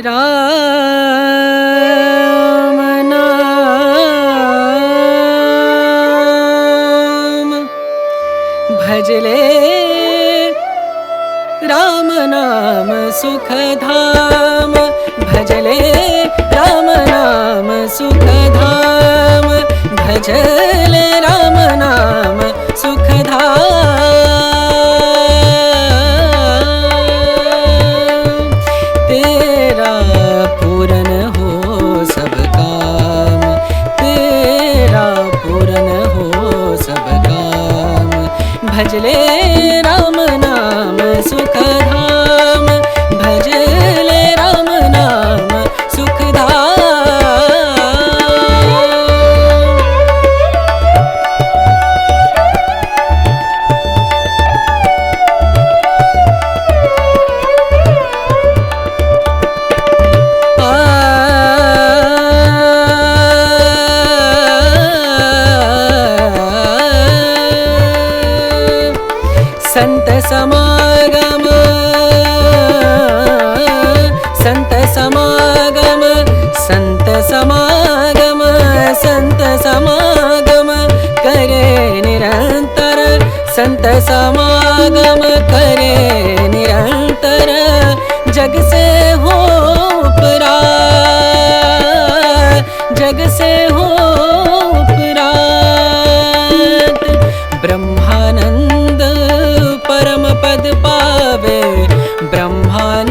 राम नाम भजले राम नाम सुखधाम भजले राम नाम सुखधाम भजले राम नाम सुखधाम तेरा पूरन हो सब काम तेरा पूरन हो सब काम भजले राम नाम सुखधाम भजले राम नाम संत समागम संत समागम संत समागम संत समागम करे निरंतर संत समागम करे निरंतर जग से हो उपरात जग से हो उपरात ब्रह्मानंद परम पद पावे ब्रह्मानंद